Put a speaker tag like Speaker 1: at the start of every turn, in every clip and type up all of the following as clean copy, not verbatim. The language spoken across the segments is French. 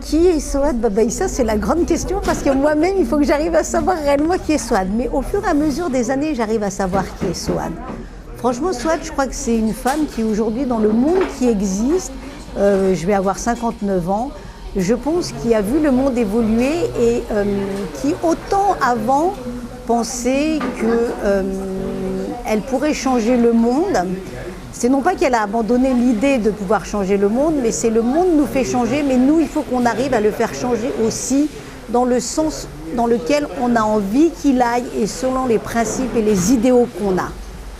Speaker 1: Qui est Soad Babaïssa? C'est la grande question parce que moi-même, il faut que j'arrive à savoir réellement qui est Soad. Mais au fur et à mesure des années, j'arrive à savoir qui est Soad. Franchement, Soad, je crois que c'est une femme qui aujourd'hui, dans le monde qui existe, je vais avoir 59 ans, je pense, qui a vu le monde évoluer et qui, autant avant, pensait qu'elle pourrait changer le monde. C'est non pas qu'elle a abandonné l'idée de pouvoir changer le monde, mais c'est le monde nous fait changer, mais nous, il faut qu'on arrive à le faire changer aussi dans le sens dans lequel on a envie qu'il aille et selon les principes et les idéaux qu'on a.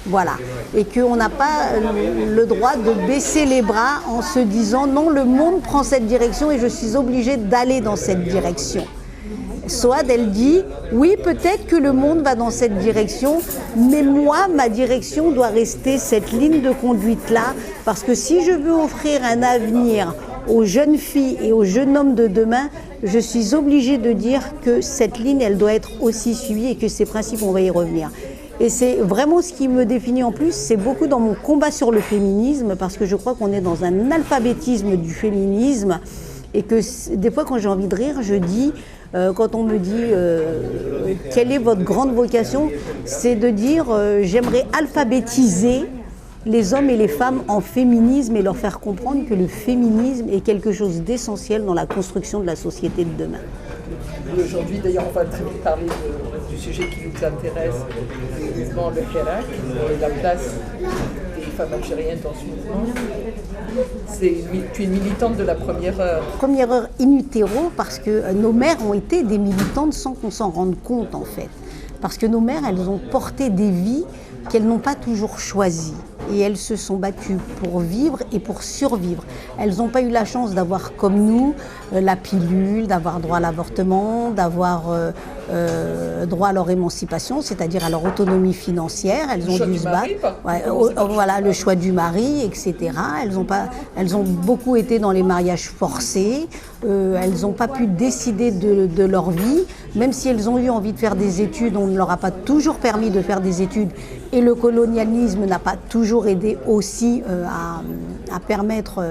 Speaker 1: Voilà. Et qu'on n'a pas le droit de baisser les bras en se disant non, le monde prend cette direction et je suis obligée d'aller dans cette direction. Soad, elle dit, oui, peut-être que le monde va dans cette direction, mais moi, ma direction doit rester cette ligne de conduite-là, parce que si je veux offrir un avenir aux jeunes filles et aux jeunes hommes de demain, je suis obligée de dire que cette ligne, elle doit être aussi suivie et que ces principes, on va y revenir. Et c'est vraiment ce qui me définit en plus, c'est beaucoup dans mon combat sur le féminisme, parce que je crois qu'on est dans un alphabétisme du féminisme, et que des fois, quand j'ai envie de rire, je dis... quand on me dit quelle est votre grande vocation, c'est de dire j'aimerais alphabétiser les hommes et les femmes en féminisme et leur faire comprendre que le féminisme est quelque chose d'essentiel dans la construction de la société de demain.
Speaker 2: Aujourd'hui, d'ailleurs, on va très vite parler du sujet qui nous intéresse, le mouvement Le Hirak, et la place des femmes algériennes dans ce mouvement. Tu es une militante de la première heure.
Speaker 1: Première heure in utero, parce que nos mères ont été des militantes sans qu'on s'en rende compte, en fait. Parce que nos mères, elles ont porté des vies qu'elles n'ont pas toujours choisies. Et elles se sont battues pour vivre et pour survivre. Elles n'ont pas eu la chance d'avoir, comme nous, la pilule, d'avoir droit à l'avortement, d'avoir droit à leur émancipation, c'est-à-dire à leur autonomie financière. Elles ont dû se battre. Voilà, le choix du mari, etc. Elles ont beaucoup été dans les mariages forcés. Elles n'ont pas pu décider de leur vie. Même si elles ont eu envie de faire des études, on ne leur a pas toujours permis de faire des études. Et le colonialisme n'a pas toujours aidé aussi à permettre...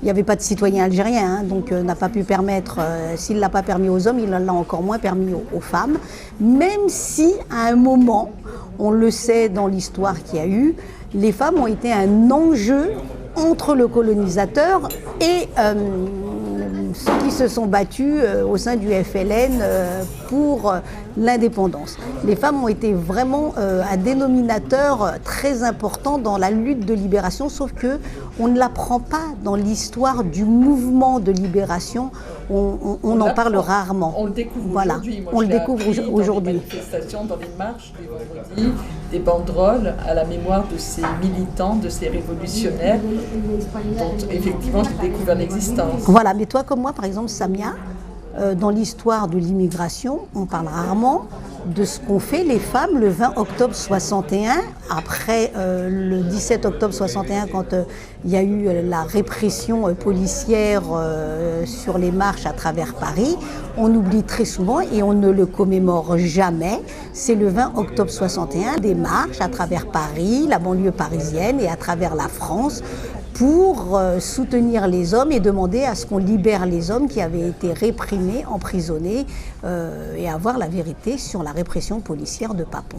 Speaker 1: il n'y avait pas de citoyens algériens, hein, donc n'a pas pu permettre... s'il ne l'a pas permis aux hommes, il l'a encore moins permis aux femmes. Même si, à un moment, on le sait dans l'histoire qu'il y a eu, les femmes ont été un enjeu entre le colonisateur et ceux qui se sont battus au sein du FLN pour l'indépendance. Les femmes ont été vraiment un dénominateur très important dans la lutte de libération, sauf qu'on ne l'apprend pas dans l'histoire du mouvement de libération. On en parle rarement.
Speaker 2: On le découvre
Speaker 1: voilà.
Speaker 2: aujourd'hui.
Speaker 1: On le découvre aujourd'hui.
Speaker 2: Dans les manifestations, dans les marches, des vendredis, des banderoles à la mémoire de ces militants, de ces révolutionnaires, dont effectivement j'ai découvert l'existence.
Speaker 1: Voilà, mais toi comme moi, par exemple, Samia, dans l'histoire de l'immigration, on parle rarement de ce qu'ont fait les femmes le 20 octobre 61, après le 17 octobre 61, quand il y a eu la répression policière sur les marches à travers Paris. On oublie très souvent et on ne le commémore jamais. C'est le 20 octobre 61, des marches à travers Paris, la banlieue parisienne et à travers la France, pour soutenir les hommes et demander à ce qu'on libère les hommes qui avaient été réprimés, emprisonnés et avoir la vérité sur la répression policière de Papon.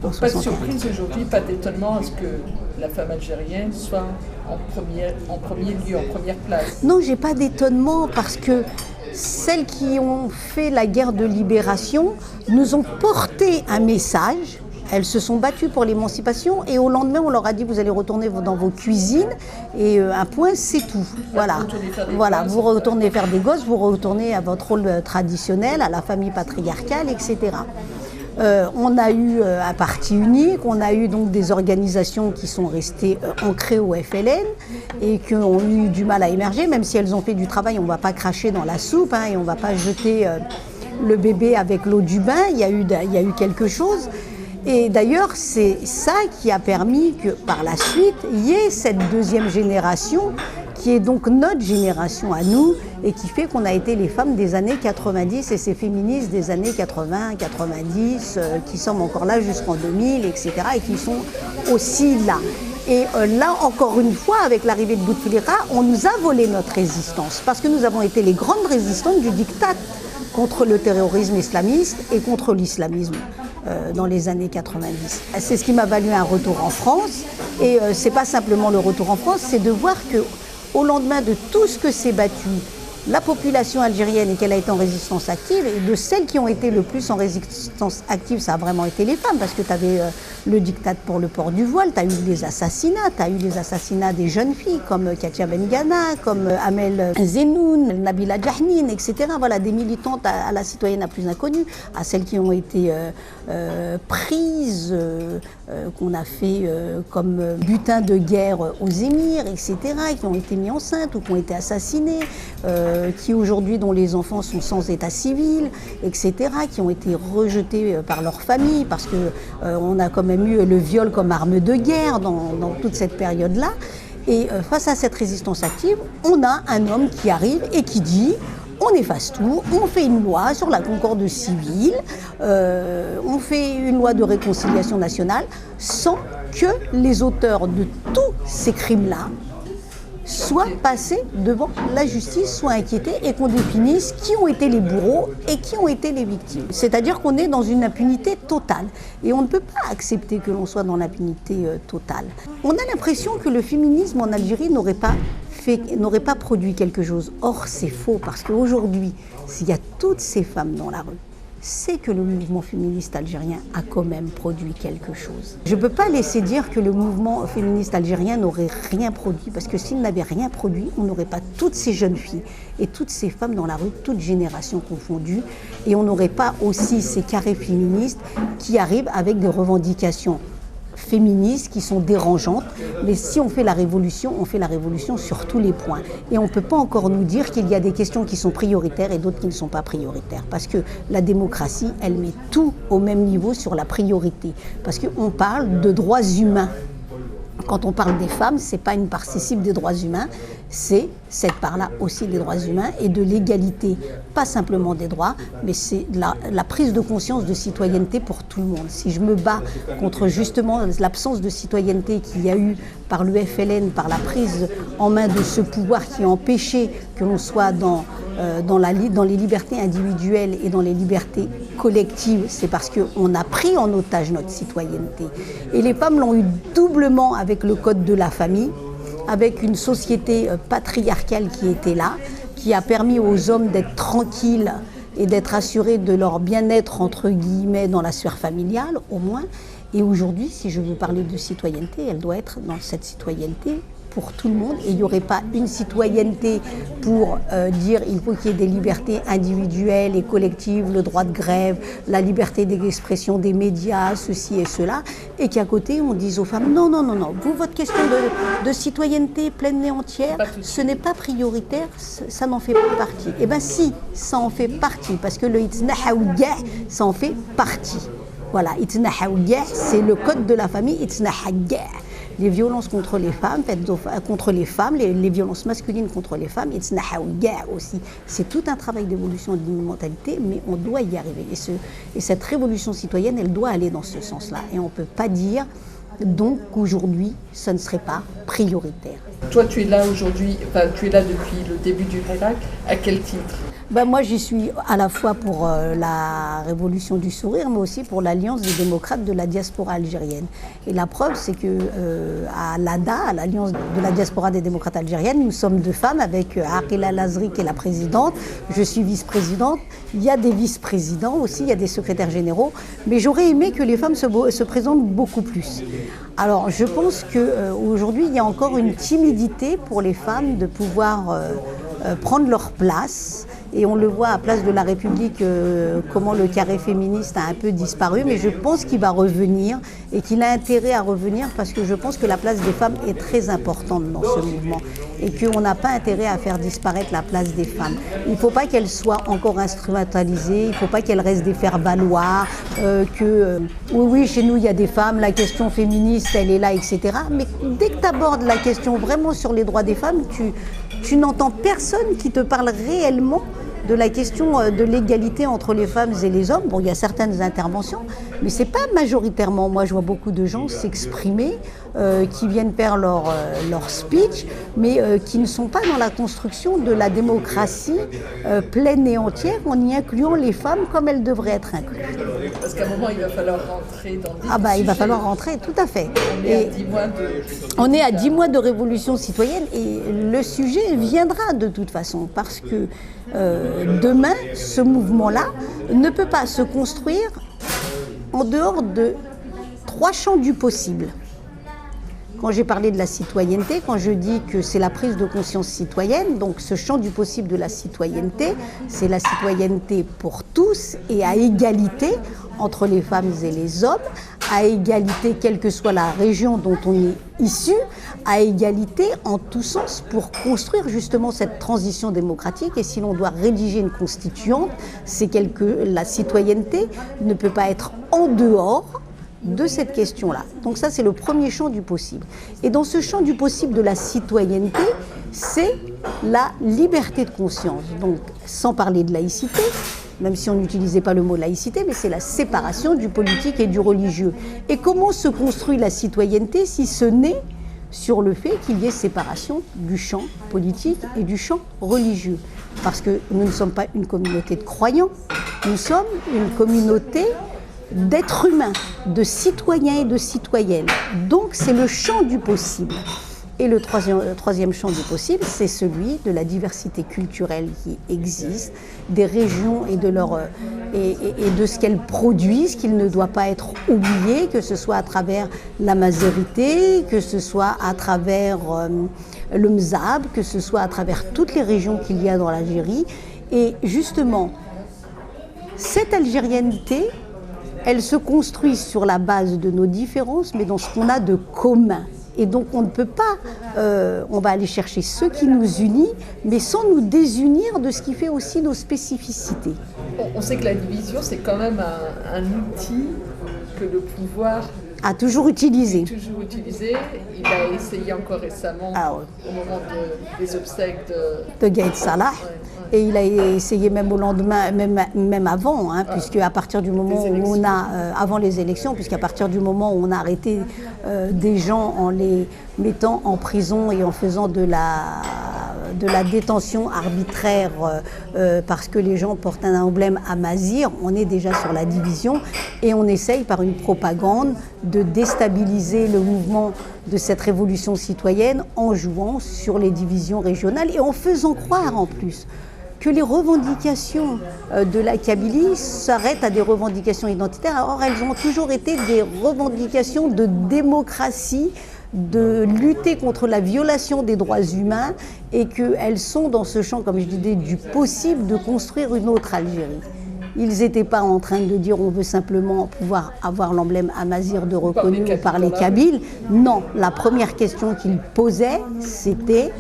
Speaker 2: Donc pas de surprise aujourd'hui, pas d'étonnement à ce que la femme algérienne soit en premier lieu, en première place.
Speaker 1: Non, j'ai pas d'étonnement parce que celles qui ont fait la guerre de libération nous ont porté un message. Elles se sont battues pour l'émancipation et au lendemain, on leur a dit vous allez retourner dans vos cuisines et un point, c'est tout. Voilà, vous retournez faire des gosses, vous retournez à votre rôle traditionnel, à la famille patriarcale, etc. On a eu un parti unique, on a eu donc des organisations qui sont restées ancrées au FLN et qui ont eu du mal à émerger, même si elles ont fait du travail, on ne va pas cracher dans la soupe et on ne va pas jeter le bébé avec l'eau du bain, il y a eu quelque chose. Et d'ailleurs, c'est ça qui a permis que par la suite, il y ait cette deuxième génération qui est donc notre génération à nous et qui fait qu'on a été les femmes des années 90 et ces féministes des années 80, 90 qui sommes encore là jusqu'en 2000, etc. et qui sont aussi là. Et là, encore une fois, avec l'arrivée de Bouteflika, on nous a volé notre résistance parce que nous avons été les grandes résistantes du diktat contre le terrorisme islamiste et contre l'islamisme dans les années 90. C'est ce qui m'a valu un retour en France. Et c'est pas simplement le retour en France, c'est de voir que au lendemain de tout ce que s'est battu la population algérienne et qu'elle a été en résistance active, et de celles qui ont été le plus en résistance active, ça a vraiment été les femmes, parce que tu avais le diktat pour le port du voile, tu as eu les assassinats des jeunes filles comme Katia Bengana, comme Amel Zenoun, Nabila Jahnine, etc. Voilà, des militantes à la citoyenne la plus inconnue, à celles qui ont été prises, qu'on a fait comme butin de guerre aux émirs, etc., qui ont été mis enceintes ou qui ont été assassinées, qui aujourd'hui, dont les enfants sont sans état civil, etc., qui ont été rejetés par leur famille, parce qu'on a quand même eu le viol comme arme de guerre dans toute cette période-là. Et face à cette résistance active, on a un homme qui arrive et qui dit: on efface tout, on fait une loi sur la concorde civile, on fait une loi de réconciliation nationale, sans que les auteurs de tous ces crimes-là soient passés devant la justice, soient inquiétés et qu'on définisse qui ont été les bourreaux et qui ont été les victimes. C'est-à-dire qu'on est dans une impunité totale. Et on ne peut pas accepter que l'on soit dans l'impunité totale. On a l'impression que le féminisme en Algérie n'aurait pas produit quelque chose. Or, c'est faux, parce qu'aujourd'hui, s'il y a toutes ces femmes dans la rue, c'est que le mouvement féministe algérien a quand même produit quelque chose. Je ne peux pas laisser dire que le mouvement féministe algérien n'aurait rien produit, parce que s'il n'avait rien produit, on n'aurait pas toutes ces jeunes filles et toutes ces femmes dans la rue, toutes générations confondues, et on n'aurait pas aussi ces carrés féministes qui arrivent avec des revendications féministes qui sont dérangeantes, mais si on fait la révolution sur tous les points. Et on ne peut pas encore nous dire qu'il y a des questions qui sont prioritaires et d'autres qui ne sont pas prioritaires. Parce que la démocratie, elle met tout au même niveau sur la priorité. Parce qu'on parle de droits humains. Quand on parle des femmes, ce n'est pas une participe des droits humains, c'est cette part-là aussi des droits humains et de l'égalité, pas simplement des droits, mais c'est la prise de conscience de citoyenneté pour tout le monde. Si je me bats contre justement l'absence de citoyenneté qu'il y a eu par le FLN, par la prise en main de ce pouvoir qui a empêché que l'on soit dans les libertés individuelles et dans les libertés collectives, c'est parce qu'on a pris en otage notre citoyenneté. Et les femmes l'ont eu doublement avec le code de la famille, avec une société patriarcale qui était là, qui a permis aux hommes d'être tranquilles et d'être assurés de leur bien-être, entre guillemets, dans la sphère familiale, au moins. Et aujourd'hui, si je veux parler de citoyenneté, elle doit être dans cette citoyenneté pour tout le monde, et il n'y aurait pas une citoyenneté pour dire il faut qu'il y ait des libertés individuelles et collectives, le droit de grève, la liberté d'expression des médias, ceci et cela, et qu'à côté on dise aux femmes non, vous, votre question de citoyenneté pleine et entière, ce n'est pas prioritaire, ça n'en fait pas partie. Eh bien si, ça en fait partie, parce que le itnahaouya, ça en fait partie. Voilà, itnahaouya, c'est le code de la famille, itnahaouya. Les violences contre les femmes, les violences masculines contre les femmes, aussi. C'est tout un travail d'évolution de l'immentalité, mais on doit y arriver. Et cette révolution citoyenne, elle doit aller dans ce sens-là. Et on ne peut pas dire donc qu'aujourd'hui, ça ne serait pas prioritaire.
Speaker 2: Toi, tu es là aujourd'hui, tu es là depuis le début du Hirak. À quel titre ?
Speaker 1: Moi, j'y suis à la fois pour la révolution du sourire, mais aussi pour l'Alliance des démocrates de la diaspora algérienne. Et la preuve, c'est que à l'ADA, à l'Alliance de la diaspora des démocrates algériennes, nous sommes deux femmes avec Aqila Lazri qui est la présidente, je suis vice-présidente, il y a des vice-présidents aussi, il y a des secrétaires généraux, mais j'aurais aimé que les femmes se présentent beaucoup plus. Alors, je pense qu'aujourd'hui, il y a encore une timidité pour les femmes de pouvoir prendre leur place. Et on le voit à Place de la République, comment le carré féministe a un peu disparu, mais je pense qu'il va revenir et qu'il a intérêt à revenir parce que je pense que la place des femmes est très importante dans ce mouvement et qu'on n'a pas intérêt à faire disparaître la place des femmes. Il ne faut pas qu'elles soient encore instrumentalisées, il ne faut pas qu'elles restent des faire-valoir, oui, chez nous il y a des femmes, la question féministe elle est là, etc. Mais dès que tu abordes la question vraiment sur les droits des femmes, tu n'entends personne qui te parle réellement de la question de l'égalité entre les femmes et les hommes. Bon, il y a certaines interventions, Mais ce n'est pas majoritairement. Moi, je vois beaucoup de gens s'exprimer, qui viennent faire leur speech, mais qui ne sont pas dans la construction de la démocratie pleine et entière, en y incluant les femmes comme elles devraient être incluses.
Speaker 2: Parce qu'à un moment, il va falloir rentrer dans des
Speaker 1: il va falloir rentrer, tout à fait.
Speaker 2: On
Speaker 1: est à 10 mois de révolution citoyenne et le sujet viendra de toute façon, parce que demain, ce mouvement-là ne peut pas se construire en dehors de 3 champs du possible. Quand j'ai parlé de la citoyenneté, quand je dis que c'est la prise de conscience citoyenne, donc ce champ du possible de la citoyenneté, c'est la citoyenneté pour tous et à égalité entre les femmes et les hommes, à égalité quelle que soit la région dont on est issu, à égalité en tous sens pour construire justement cette transition démocratique. Et si l'on doit rédiger une constituante, c'est que la citoyenneté ne peut pas être en dehors de cette question-là. Donc ça, c'est le premier champ du possible. Et dans ce champ du possible de la citoyenneté, c'est la liberté de conscience. Donc, sans parler de laïcité, même si on n'utilisait pas le mot laïcité, mais c'est la séparation du politique et du religieux. Et comment se construit la citoyenneté si ce n'est sur le fait qu'il y ait séparation du champ politique et du champ religieux? Parce que nous ne sommes pas une communauté de croyants, nous sommes une communauté d'êtres humains, de citoyens et de citoyennes. Donc c'est le champ du possible. Et le troisième champ du possible, c'est celui de la diversité culturelle qui existe, des régions et de ce qu'elles produisent, qu'il ne doit pas être oublié, que ce soit à travers la mazérité, que ce soit à travers le mzab, que ce soit à travers toutes les régions qu'il y a dans l'Algérie. Et justement, cette algérianité, elle se construit sur la base de nos différences, mais dans ce qu'on a de commun. Et donc on ne peut pas, on va aller chercher ce qui nous unit, mais sans nous désunir de ce qui fait aussi nos spécificités.
Speaker 2: On sait que la division, c'est quand même un outil que le pouvoir
Speaker 1: a toujours utilisé.
Speaker 2: Il a essayé encore récemment, au moment des obsèques
Speaker 1: de Gaïd Salah. Et il a essayé même au lendemain, même avant, puisque à partir du moment où on a, avant les élections, puisqu'à partir du moment où on a arrêté des gens en les mettant en prison et en faisant de la détention arbitraire parce que les gens portent un emblème amazigh, on est déjà sur la division et on essaye par une propagande de déstabiliser le mouvement de cette révolution citoyenne en jouant sur les divisions régionales et en faisant croire en plus que les revendications de la Kabylie s'arrêtent à des revendications identitaires. Or, elles ont toujours été des revendications de démocratie, de lutter contre la violation des droits humains et qu'elles sont dans ce champ, comme je disais, du possible de construire une autre Algérie. Ils n'étaient pas en train de dire on veut simplement pouvoir avoir l'emblème amazigh de reconnu par les Kabyles. Non, la première question qu'ils posaient, c'était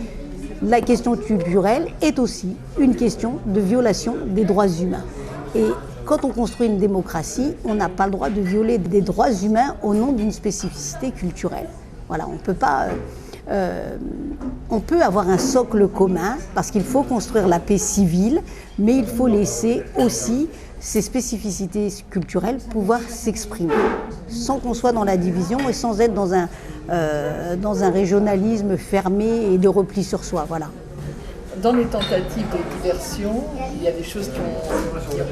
Speaker 1: la question culturelle est aussi une question de violation des droits humains. Et quand on construit une démocratie, on n'a pas le droit de violer des droits humains au nom d'une spécificité culturelle. Voilà, on peut pas. On peut avoir un socle commun parce qu'il faut construire la paix civile, mais il faut laisser aussi ces spécificités culturelles pouvoir s'exprimer, sans qu'on soit dans la division et sans être dans un régionalisme fermé et de repli sur soi. Voilà.
Speaker 2: Dans les tentatives de diversion, il y a des choses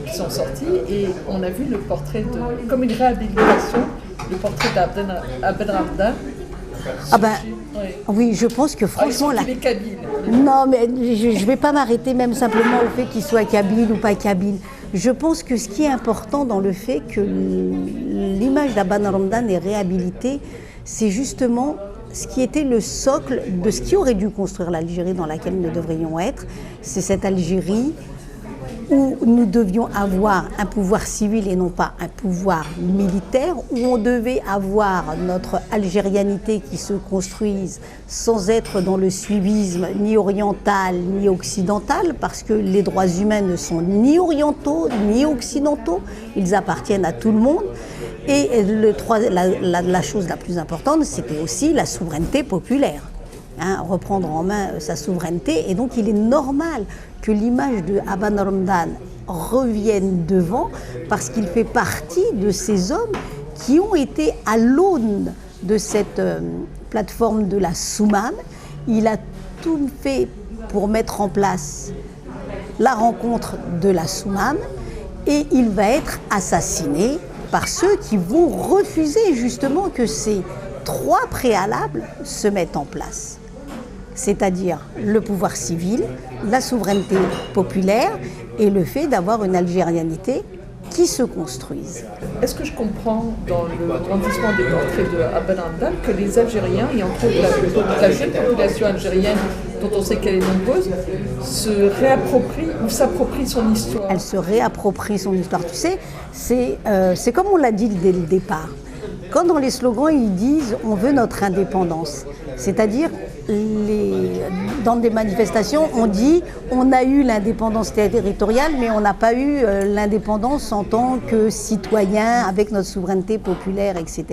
Speaker 2: qui sont sorties et on a vu le portrait comme une réhabilitation, le portrait d'Abd Ramda.
Speaker 1: Oui, je pense que franchement...
Speaker 2: il est kabyle.
Speaker 1: Non, mais je ne vais pas m'arrêter même simplement au fait qu'il soit kabyle ou pas kabyle. Je pense que ce qui est important dans le fait que l'image d'Abd Ramdan est réhabilitée, c'est justement ce qui était le socle de ce qui aurait dû construire l'Algérie dans laquelle nous devrions être. C'est cette Algérie où nous devions avoir un pouvoir civil et non pas un pouvoir militaire, où on devait avoir notre algérianité qui se construise sans être dans le suivisme ni oriental ni occidental, parce que les droits humains ne sont ni orientaux ni occidentaux, ils appartiennent à tout le monde. Et la chose la plus importante, c'était aussi la souveraineté populaire. Reprendre en main sa souveraineté. Et donc il est normal que l'image de Abd Ramdan revienne devant parce qu'il fait partie de ces hommes qui ont été à l'aune de cette plateforme de la Soumam. Il a tout fait pour mettre en place la rencontre de la Soumam et il va être assassiné par ceux qui vont refuser justement que ces 3 préalables se mettent en place. C'est-à-dire le pouvoir civil, la souveraineté populaire et le fait d'avoir une algérianité qui se construise.
Speaker 2: Est-ce que je comprends dans le grandissement des portraits de Aban Hamdan que les Algériens, et entre autres la jeune population algérienne, dont on sait qu'elle est nombreuse, se réapproprie ou s'approprie son histoire?
Speaker 1: Elle se réapproprie son histoire. Tu sais, c'est comme on l'a dit dès le départ. Quand dans les slogans, ils disent « on veut notre indépendance », c'est-à-dire dans des manifestations, on dit « on a eu l'indépendance territoriale, mais on n'a pas eu l'indépendance en tant que citoyen, avec notre souveraineté populaire, etc. »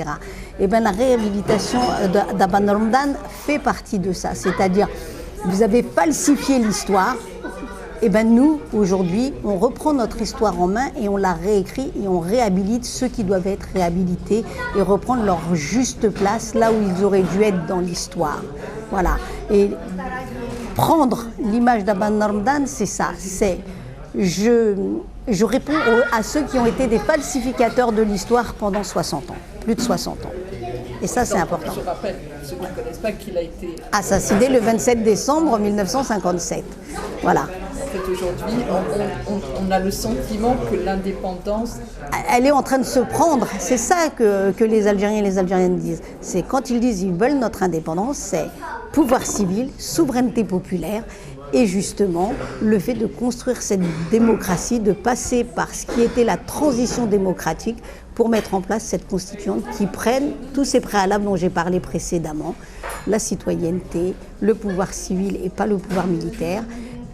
Speaker 1: Et bien la réhabilitation d'Aban Hamdan fait partie de ça, c'est-à-dire vous avez falsifié l'histoire. Et bien nous, aujourd'hui, on reprend notre histoire en main et on la réécrit et on réhabilite ceux qui doivent être réhabilités et reprendre leur juste place là où ils auraient dû être dans l'histoire. Voilà. Et prendre l'image d'Aban Hamdan, c'est ça. C'est je réponds à ceux qui ont été des falsificateurs de l'histoire pendant 60 ans, plus de 60 ans. Et ça, c'est important.
Speaker 2: Je rappelle, ceux qui ne connaissent pas, qu'il a été
Speaker 1: assassiné le 27 décembre 1957. Voilà.
Speaker 2: En fait, aujourd'hui, on a le sentiment que l'indépendance...
Speaker 1: Elle est en train de se prendre. C'est ça que les Algériens et les Algériennes disent. C'est quand ils disent qu'ils veulent notre indépendance, c'est pouvoir civil, souveraineté populaire et justement le fait de construire cette démocratie, de passer par ce qui était la transition démocratique pour mettre en place cette constituante qui prenne tous ces préalables dont j'ai parlé précédemment, la citoyenneté, le pouvoir civil et pas le pouvoir militaire,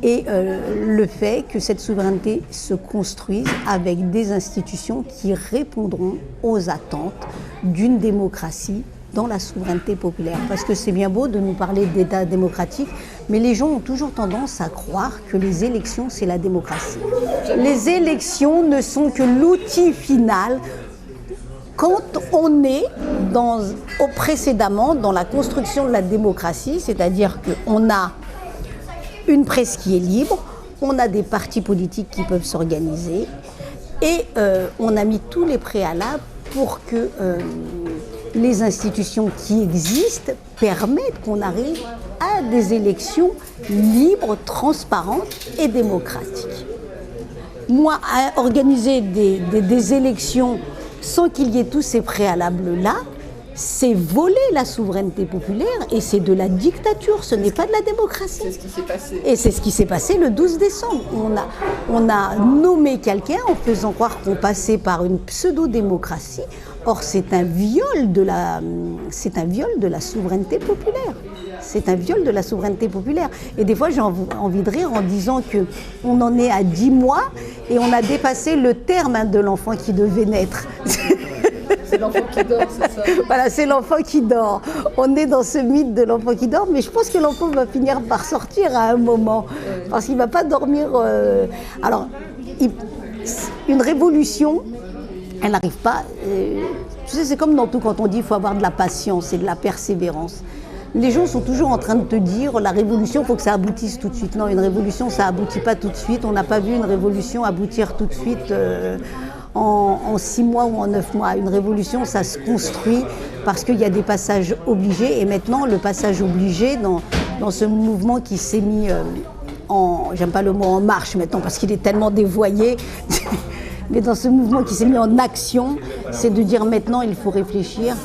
Speaker 1: et le fait que cette souveraineté se construise avec des institutions qui répondront aux attentes d'une démocratie dans la souveraineté populaire. Parce que c'est bien beau de nous parler d'État démocratique, mais les gens ont toujours tendance à croire que les élections, c'est la démocratie. Les élections ne sont que l'outil final quand on est précédemment dans la construction de la démocratie, c'est-à-dire qu'on a une presse qui est libre, on a des partis politiques qui peuvent s'organiser et on a mis tous les préalables pour que les institutions qui existent permettent qu'on arrive à des élections libres, transparentes et démocratiques. Moi, à organiser des élections sans qu'il y ait tous ces préalables-là, c'est voler la souveraineté populaire et c'est de la dictature, ce n'est pas de la démocratie.
Speaker 2: C'est ce qui s'est passé.
Speaker 1: Et c'est ce qui s'est passé le 12 décembre. On a nommé quelqu'un en faisant croire qu'on passait par une pseudo-démocratie. Or, c'est un viol de la souveraineté populaire. C'est un viol de la souveraineté populaire. Et des fois, j'ai envie de rire en disant qu'on en est à 10 mois et on a dépassé le terme de l'enfant qui devait naître.
Speaker 2: C'est l'enfant qui dort, c'est ça?
Speaker 1: Voilà, c'est l'enfant qui dort. On est dans ce mythe de l'enfant qui dort, mais je pense que l'enfant va finir par sortir à un moment, parce qu'il ne va pas dormir. Alors, une révolution, elle n'arrive pas. Tu sais, c'est comme dans tout, quand on dit qu'il faut avoir de la patience et de la persévérance. Les gens sont toujours en train de te dire la révolution, il faut que ça aboutisse tout de suite. Non, une révolution, ça aboutit pas tout de suite. On n'a pas vu une révolution aboutir tout de suite en 6 mois ou en 9 mois. Une révolution, ça se construit parce qu'il y a des passages obligés. Et maintenant, le passage obligé dans ce mouvement qui s'est mis j'aime pas le mot en marche maintenant parce qu'il est tellement dévoyé, mais dans ce mouvement qui s'est mis en action, c'est de dire maintenant il faut réfléchir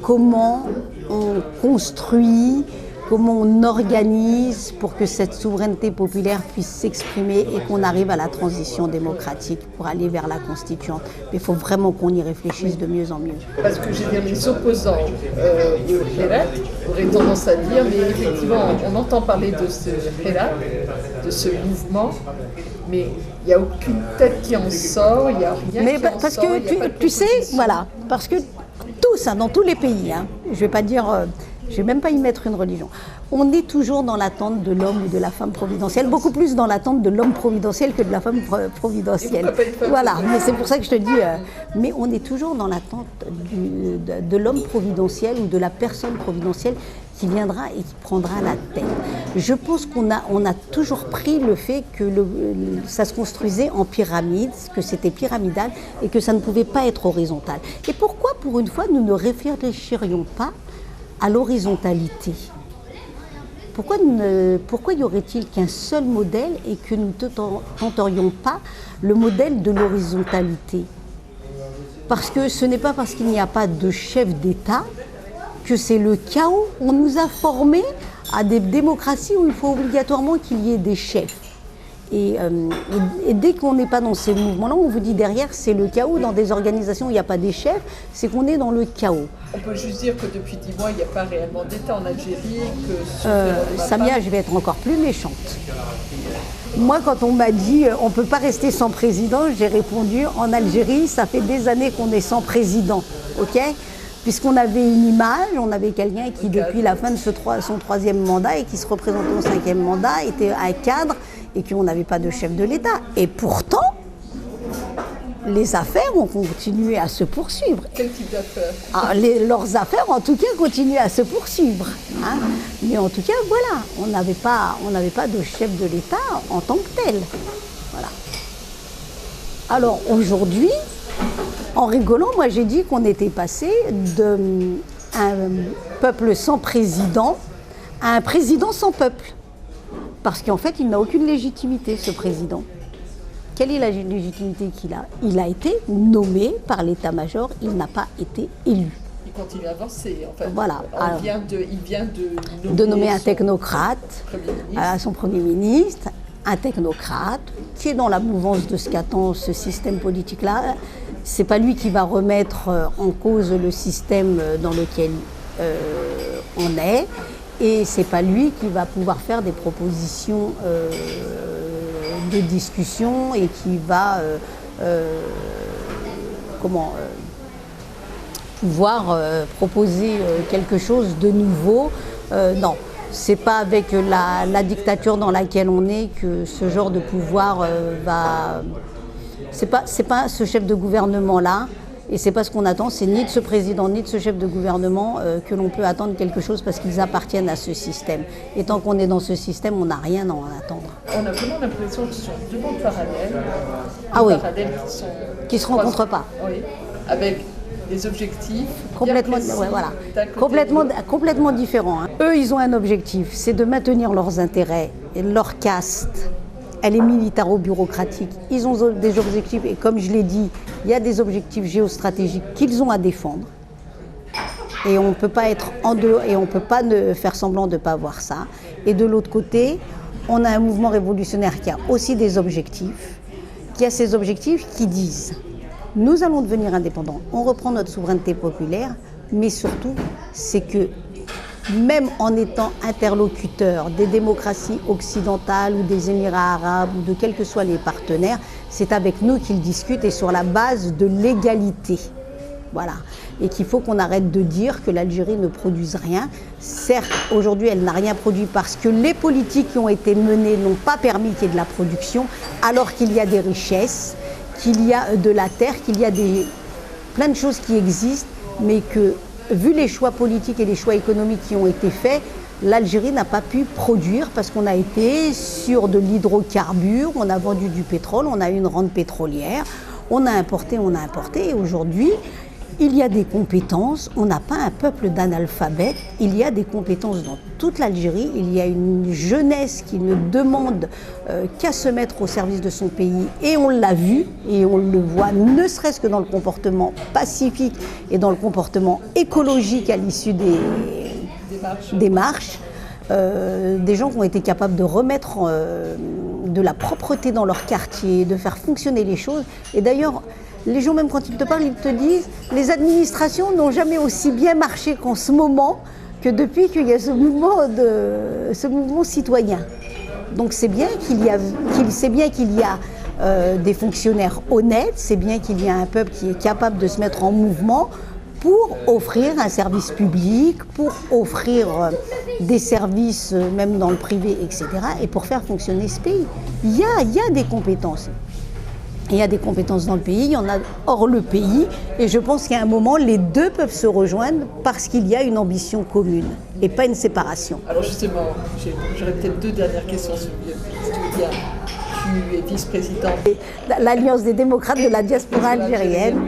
Speaker 1: comment on construit, comment on organise pour que cette souveraineté populaire puisse s'exprimer et qu'on arrive à la transition démocratique pour aller vers la constituante. Mais il faut vraiment qu'on y réfléchisse de mieux en mieux.
Speaker 2: Parce que j'ai dire, les opposants au Hirak auraient tendance à dire, mais effectivement, on entend parler de ce Hirak, de ce mouvement, mais il n'y a aucune tête qui en sort, il n'y a rien
Speaker 1: mais
Speaker 2: qui en
Speaker 1: parce
Speaker 2: sort.
Speaker 1: que tu sais, voilà, parce que tous, dans tous les pays, je ne vais pas dire, je ne vais même pas y mettre une religion. on est toujours dans l'attente de l'homme ou de la femme providentielle, beaucoup plus dans l'attente de l'homme providentiel que de la femme providentielle. Voilà, mais c'est pour ça que je te dis, mais on est toujours dans l'attente de l'homme providentiel ou de la personne providentielle qui viendra et qui prendra la tête. Je pense qu'on a toujours pris le fait que ça se construisait en pyramide, que c'était pyramidal et que ça ne pouvait pas être horizontal. Et pourquoi, pour une fois, nous ne réfléchirions pas à l'horizontalité ? Pourquoi y aurait-il qu'un seul modèle et que nous ne tenterions pas le modèle de l'horizontalité? Parce que ce n'est pas parce qu'il n'y a pas de chef d'État que c'est le chaos. On nous a formés à des démocraties où il faut obligatoirement qu'il y ait des chefs. Et dès qu'on n'est pas dans ces mouvements-là, on vous dit derrière c'est le chaos. Dans des organisations où il n'y a pas des chefs, c'est qu'on est dans le chaos.
Speaker 2: On peut juste dire que depuis 10 mois, il n'y a pas réellement d'État en Algérie.
Speaker 1: Samia, je vais être encore plus méchante. Moi, quand on m'a dit on ne peut pas rester sans président, j'ai répondu en Algérie, ça fait des années qu'on est sans président, ok ? Puisqu'on avait une image, on avait quelqu'un qui, depuis la fin de son 3e mandat et qui se représentait au 5e mandat, était un cadre et qu'on n'avait pas de chef de l'État. Et pourtant, les affaires ont continué à se poursuivre.
Speaker 2: Quel type d'affaires?
Speaker 1: Leurs affaires, en tout cas, continuent à se poursuivre. Hein. Mais en tout cas, voilà, on n'avait pas de chef de l'État en tant que tel. Voilà. Alors aujourd'hui, en rigolant, moi j'ai dit qu'on était passé d'un peuple sans président à un président sans peuple. Parce qu'en fait, il n'a aucune légitimité, ce président. Quelle est la légitimité qu'il a? Il a été nommé par l'état-major, il n'a pas été élu.
Speaker 2: Il continue à avancer, en fait.
Speaker 1: Voilà.
Speaker 2: Il vient de
Speaker 1: nommer un technocrate à son Premier ministre, un technocrate qui est dans la mouvance de ce qu'attend ce système politique-là. C'est pas lui qui va remettre en cause le système dans lequel on est, et c'est pas lui qui va pouvoir faire des propositions de discussion et qui va pouvoir proposer quelque chose de nouveau. Non, c'est pas avec la dictature dans laquelle on est que ce genre de pouvoir va. C'est pas ce chef de gouvernement-là, et c'est pas ce qu'on attend, c'est ni de ce président, ni de ce chef de gouvernement que l'on peut attendre quelque chose parce qu'ils appartiennent à ce système. Et tant qu'on est dans ce système, on n'a rien à en attendre.
Speaker 2: On a vraiment l'impression que ce sont deux mondes parallèles,
Speaker 1: qui se rencontrent pas.
Speaker 2: Oui, avec des objectifs
Speaker 1: complètement, complètement différents. Hein. Eux, ils ont un objectif, c'est de maintenir leurs intérêts et leur caste. Elle est militaro-bureaucratique. Ils ont des objectifs, et comme je l'ai dit, il y a des objectifs géostratégiques qu'ils ont à défendre. Et on ne peut pas être en dehors, et on ne peut pas faire semblant de ne pas voir ça. Et de l'autre côté, on a un mouvement révolutionnaire qui a aussi des objectifs, qui a ces objectifs qui disent « Nous allons devenir indépendants, on reprend notre souveraineté populaire, mais surtout, c'est que même en étant interlocuteur des démocraties occidentales ou des Émirats arabes ou de quels que soient les partenaires, c'est avec nous qu'ils discutent et sur la base de l'égalité. Voilà. Et qu'il faut qu'on arrête de dire que l'Algérie ne produise rien. Certes, aujourd'hui, elle n'a rien produit parce que les politiques qui ont été menées n'ont pas permis qu'il y ait de la production, alors qu'il y a des richesses, qu'il y a de la terre, qu'il y a plein de choses qui existent, mais que vu les choix politiques et les choix économiques qui ont été faits, l'Algérie n'a pas pu produire parce qu'on a été sur de l'hydrocarbure, on a vendu du pétrole, on a eu une rente pétrolière, on a importé, et aujourd'hui, il y a des compétences, on n'a pas un peuple d'analphabètes, il y a des compétences dans toute l'Algérie, il y a une jeunesse qui ne demande qu'à se mettre au service de son pays, et on l'a vu, et on le voit, ne serait-ce que dans le comportement pacifique et dans le comportement écologique à l'issue des marches, des gens qui ont été capables de remettre de la propreté dans leur quartier, de faire fonctionner les choses, et d'ailleurs, les gens, même quand ils te parlent, ils te disent les administrations n'ont jamais aussi bien marché qu'en ce moment, que depuis qu'il y a ce mouvement citoyen. Donc c'est bien qu'il y a des fonctionnaires honnêtes, c'est bien qu'il y a un peuple qui est capable de se mettre en mouvement pour offrir un service public, pour offrir des services même dans le privé, etc. et pour faire fonctionner ce pays. Il y a des compétences. Il y a des compétences dans le pays, il y en a hors le pays, et je pense qu'à un moment, les deux peuvent se rejoindre parce qu'il y a une ambition commune et pas une séparation.
Speaker 2: Alors justement, j'aurais peut-être deux dernières questions si tu veux bien. Tu es vice-présidente.
Speaker 1: L'Alliance des démocrates de la diaspora algérienne.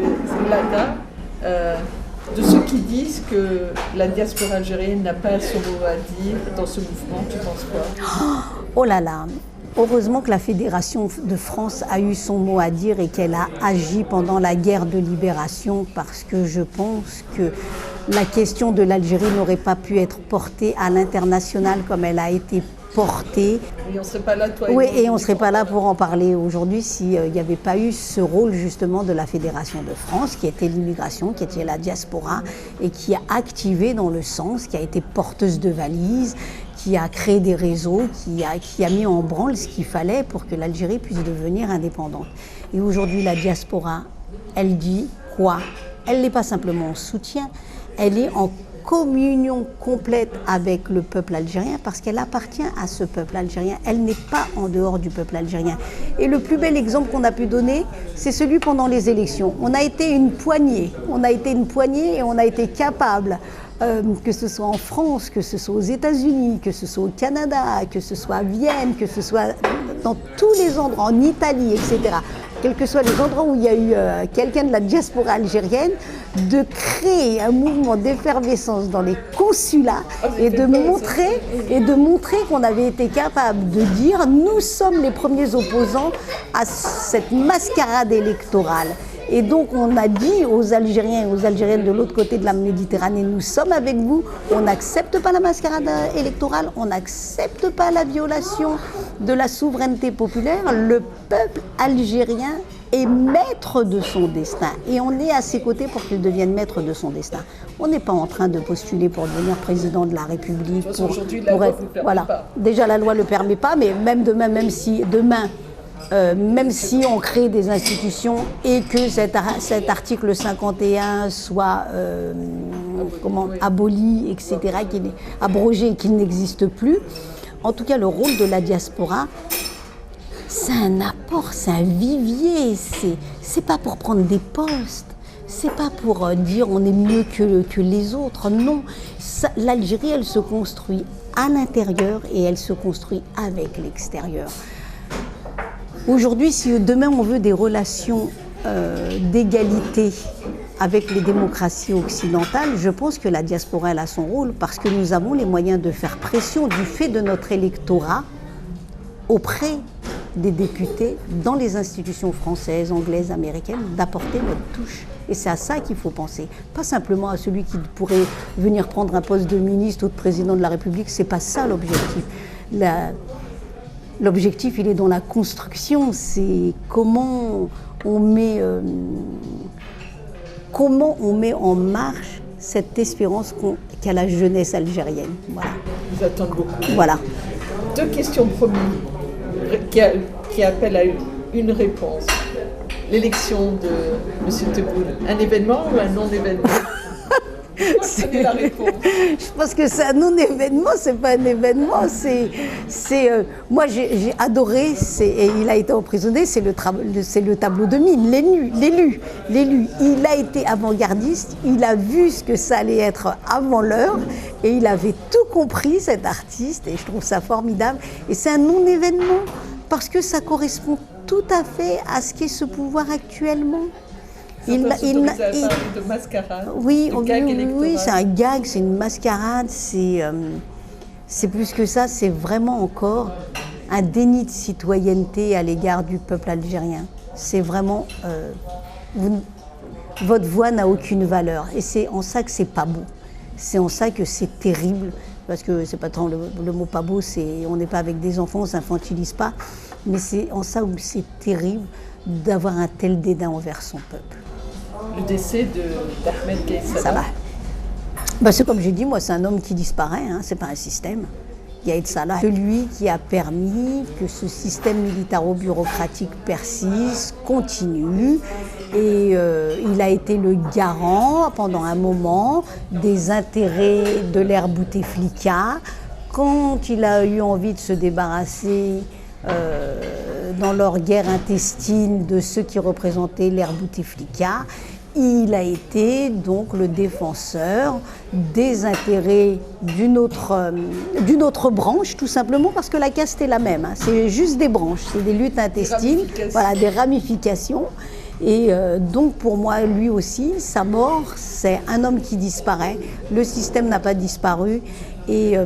Speaker 2: De ceux qui disent que la diaspora algérienne n'a pas son mot à dire dans ce mouvement, tu penses quoi?
Speaker 1: Oh là là! Heureusement que la Fédération de France a eu son mot à dire et qu'elle a agi pendant la guerre de libération, parce que je pense que la question de l'Algérie n'aurait pas pu être portée à l'international comme elle a été portée.
Speaker 2: Et on ne serait pas là, toi
Speaker 1: oui, et on ne serait pas là pour en parler aujourd'hui s'il n'y avait pas eu ce rôle justement de la Fédération de France, qui était l'immigration, qui était la diaspora, et qui a activé dans le sens, qui a été porteuse de valises, qui a créé des réseaux, qui a mis en branle ce qu'il fallait pour que l'Algérie puisse devenir indépendante. Et aujourd'hui, la diaspora, elle dit quoi? Elle n'est pas simplement en soutien, elle est en communion complète avec le peuple algérien parce qu'elle appartient à ce peuple algérien. Elle n'est pas en dehors du peuple algérien. Et le plus bel exemple qu'on a pu donner, c'est celui pendant les élections. On a été une poignée et on a été capable, que ce soit en France, que ce soit aux États-Unis, que ce soit au Canada, que ce soit à Vienne, que ce soit dans tous les endroits, en Italie, etc., quels que soient les endroits où il y a eu quelqu'un de la diaspora algérienne, de créer un mouvement d'effervescence dans les consulats et de montrer qu'on avait été capable de dire nous sommes les premiers opposants à cette mascarade électorale. Et donc on a dit aux Algériens et aux Algériennes de l'autre côté de la Méditerranée, nous sommes avec vous, on n'accepte pas la mascarade électorale, on n'accepte pas la violation de la souveraineté populaire. Le peuple algérien est maître de son destin et on est à ses côtés pour qu'il devienne maître de son destin. On n'est pas en train de postuler pour devenir président de la République.
Speaker 2: Aujourd'hui, la loi ne le permet pas.
Speaker 1: Déjà la loi ne le permet pas, mais même demain, même si on crée des institutions et que cet article 51 soit aboli, etc., qu'il est abrogé et qu'il n'existe plus, en tout cas le rôle de la diaspora, c'est un apport, c'est un vivier, c'est pas pour prendre des postes, c'est pas pour dire on est mieux que les autres, non. L'Algérie, elle se construit à l'intérieur et elle se construit avec l'extérieur. Aujourd'hui, si demain on veut des relations d'égalité avec les démocraties occidentales, je pense que la diaspora elle a son rôle parce que nous avons les moyens de faire pression du fait de notre électorat auprès des députés dans les institutions françaises, anglaises, américaines, d'apporter notre touche. Et c'est à ça qu'il faut penser. Pas simplement à celui qui pourrait venir prendre un poste de ministre ou de président de la République, c'est pas ça l'objectif. L'objectif, il est dans la construction, c'est comment on met en marche cette espérance qu'a la jeunesse algérienne. Voilà.
Speaker 2: Nous attendons beaucoup.
Speaker 1: Voilà.
Speaker 2: Deux questions premières qui appellent à une réponse. L'élection de M. Tebboune, un événement ou un non-événement? C'est la réponse.
Speaker 1: Je pense que c'est un non-événement, c'est pas un événement. Moi, j'ai adoré, et il a été emprisonné, c'est le tableau de mine, l'élu. Il a été avant-gardiste, il a vu ce que ça allait être avant l'heure, et il avait tout compris, cet artiste, et je trouve ça formidable. Et c'est un non-événement, parce que ça correspond tout à fait à ce qu'est ce pouvoir actuellement.
Speaker 2: Il a parlé de mascarade,
Speaker 1: oui,
Speaker 2: de gag électoral.
Speaker 1: Oui, c'est un gag, c'est une mascarade, c'est plus que ça, c'est vraiment encore un déni de citoyenneté à l'égard du peuple algérien. C'est vraiment, votre voix n'a aucune valeur et c'est en ça que c'est pas beau. C'est en ça que c'est terrible, parce que c'est pas tant le mot pas beau, on n'est pas avec des enfants, on s'infantilise pas, mais c'est en ça où c'est terrible d'avoir un tel dédain envers son peuple.
Speaker 2: Le décès d'Ahmed Gaïd Salah.
Speaker 1: Ça va. C'est comme j'ai dit, moi, c'est un homme qui disparaît, hein, c'est pas un système. Gaïd Salah, celui qui a permis que ce système militaro-bureaucratique persiste, continue, et il a été le garant pendant un moment des intérêts de l'ère Bouteflika. Quand il a eu envie de se débarrasser dans leur guerre intestine de ceux qui représentaient l'ère Bouteflika, il a été donc le défenseur des intérêts d'une autre branche, tout simplement parce que la caste est la même. Hein. C'est juste des branches, c'est des luttes intestines, voilà, des ramifications. Et donc pour moi, lui aussi, sa mort, c'est un homme qui disparaît. Le système n'a pas disparu. Et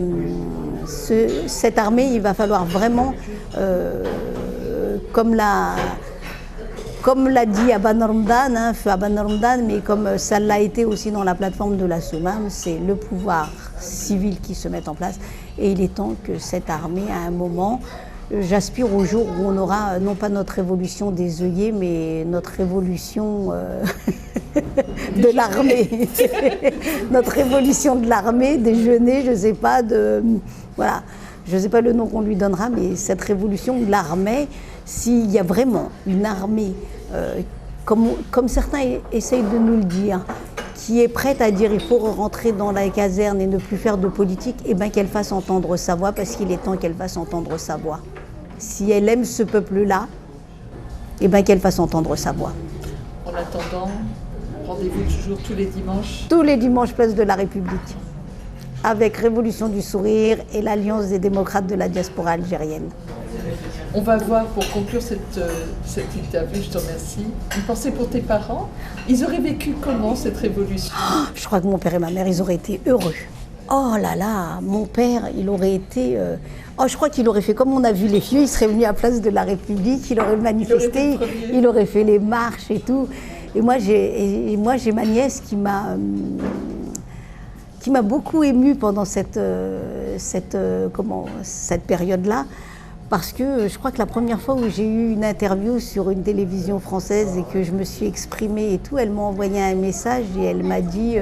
Speaker 1: cette armée, il va falloir vraiment, comme l'a dit Aban Ramdan, hein, feu Aban Ramdan, mais comme ça l'a été aussi dans la plateforme de la Soumam, c'est le pouvoir civil qui se met en place. Et il est temps que cette armée, à un moment, j'aspire au jour où on aura non pas notre révolution des œillets, mais notre révolution de l'armée. Notre révolution de l'armée, déjeuner, je ne sais pas, voilà. Je ne sais pas le nom qu'on lui donnera, mais cette révolution de l'armée, s'il y a vraiment une armée, comme certains essayent de nous le dire, qui est prête à dire il faut rentrer dans la caserne et ne plus faire de politique, et bien qu'elle fasse entendre sa voix, parce qu'il est temps qu'elle fasse entendre sa voix. Si elle aime ce peuple-là, et bien qu'elle fasse entendre sa voix.
Speaker 2: En attendant, rendez-vous toujours tous les dimanches.
Speaker 1: Tous les dimanches, place de la République, avec Révolution du Sourire et l'Alliance des démocrates de la diaspora algérienne.
Speaker 2: On va voir, pour conclure cette interview, je te remercie, une pensée pour tes parents. Ils auraient vécu comment cette révolution?
Speaker 1: Je crois que mon père et ma mère, ils auraient été heureux. Oh là là, mon père, il aurait été... je crois qu'il aurait fait comme on a vu les vieux, il serait venu à Place de la République, il aurait manifesté, il aurait fait les marches et tout. Et moi, j'ai ma nièce qui m'a beaucoup émue pendant cette période-là. Parce que je crois que la première fois où j'ai eu une interview sur une télévision française et que je me suis exprimée et tout, elle m'a envoyé un message et elle m'a dit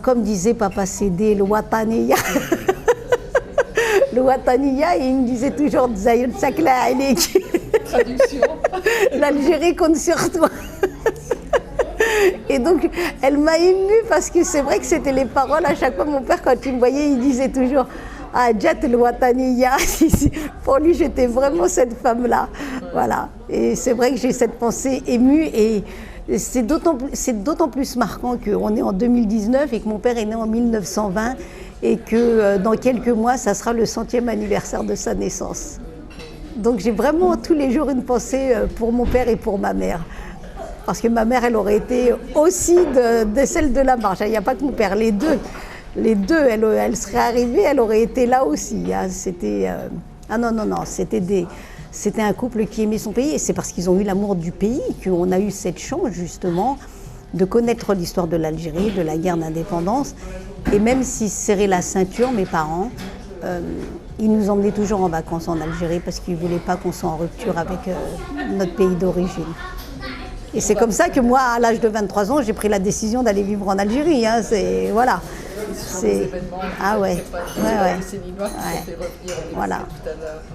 Speaker 1: comme disait Papa Sédé, le Wataniya. Le Wataniya, il me disait toujours
Speaker 2: Traduction.
Speaker 1: L'Algérie compte sur toi. Et donc, elle m'a émue parce que c'est vrai que c'était les paroles. À chaque fois, mon père, quand il me voyait, il disait toujours Djat el Wataniya. Pour lui, j'étais vraiment cette femme-là. Voilà. Et c'est vrai que j'ai cette pensée émue. Et c'est d'autant plus marquant qu'on est en 2019 et que mon père est né en 1920 et que dans quelques mois, ça sera le 100e anniversaire de sa naissance. Donc, j'ai vraiment tous les jours une pensée pour mon père et pour ma mère. Parce que ma mère, elle aurait été aussi de celle de la marche. Il n'y a pas que mon père, les deux, elle serait arrivée, elle aurait été là aussi. Hein. C'était c'était un couple qui aimait son pays. Et c'est parce qu'ils ont eu l'amour du pays qu'on a eu cette chance, justement, de connaître l'histoire de l'Algérie, de la guerre d'indépendance. Et même s'ils serraient la ceinture, mes parents, ils nous emmenaient toujours en vacances en Algérie parce qu'ils ne voulaient pas qu'on soit en rupture avec notre pays d'origine. Et c'est comme ça que moi, à l'âge de 23 ans, j'ai pris la décision d'aller vivre en Algérie. Hein. C'est, voilà.
Speaker 2: C'est...
Speaker 1: Ah ouais. Voilà.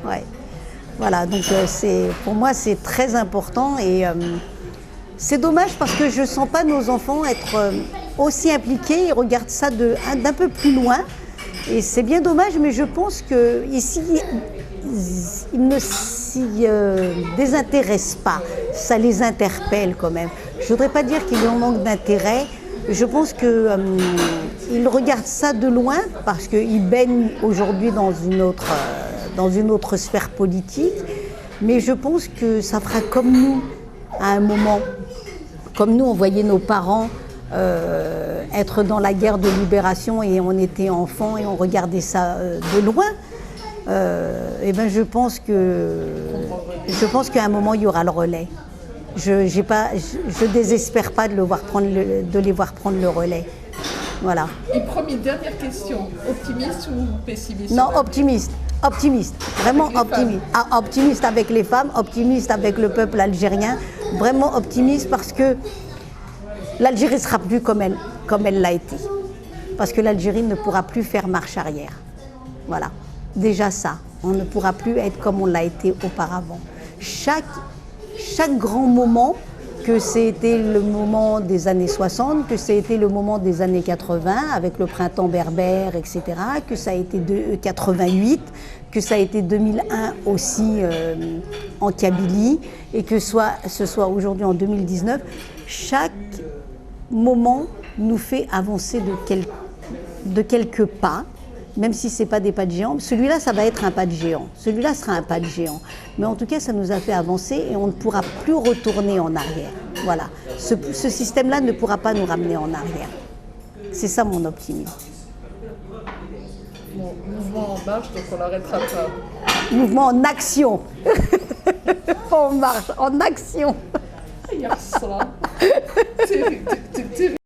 Speaker 1: Ouais. Voilà. Donc pour moi, c'est très important. Et c'est dommage parce que je ne sens pas nos enfants être aussi impliqués. Ils regardent ça d'un peu plus loin. Et c'est bien dommage, mais je pense qu'ici, ils ne s'y désintéressent pas. Ça les interpelle quand même. Je ne voudrais pas dire qu'il y a un manque d'intérêt. Je pense qu'ils regardent ça de loin parce qu'ils baignent aujourd'hui dans une autre sphère politique. Mais je pense que ça fera comme nous, à un moment. Comme nous, on voyait nos parents être dans la guerre de libération et on était enfants et on regardait ça de loin. Et ben je pense qu'à un moment il y aura le relais. Je désespère pas de les voir prendre le relais. Voilà.
Speaker 2: Et premier, dernière question, optimiste ou pessimiste?
Speaker 1: Non, optimiste. Optimiste, vraiment optimiste. Optimiste avec les femmes, optimiste avec le peuple algérien, vraiment optimiste parce que l'Algérie ne sera plus comme elle l'a été. Parce que l'Algérie ne pourra plus faire marche arrière. Voilà, déjà ça. On ne pourra plus être comme on l'a été auparavant. Chaque grand moment, que c'était le moment des années 60, que c'était le moment des années 80, avec le printemps berbère, etc., que ça a été 88, que ça a été 2001 aussi en Kabylie, et que ce soit aujourd'hui en 2019, chaque moment nous fait avancer de quelques pas, même si ce n'est pas des pas de géant. Celui-là, ça va être un pas de géant. Celui-là sera un pas de géant. Mais en tout cas, ça nous a fait avancer et on ne pourra plus retourner en arrière. Voilà. Ce système-là ne pourra pas nous ramener en arrière. C'est ça mon optimisme.
Speaker 2: Bon, mouvement en marche, donc on n'arrêtera pas.
Speaker 1: Mouvement en action. On marche en action.
Speaker 2: Il y a ça.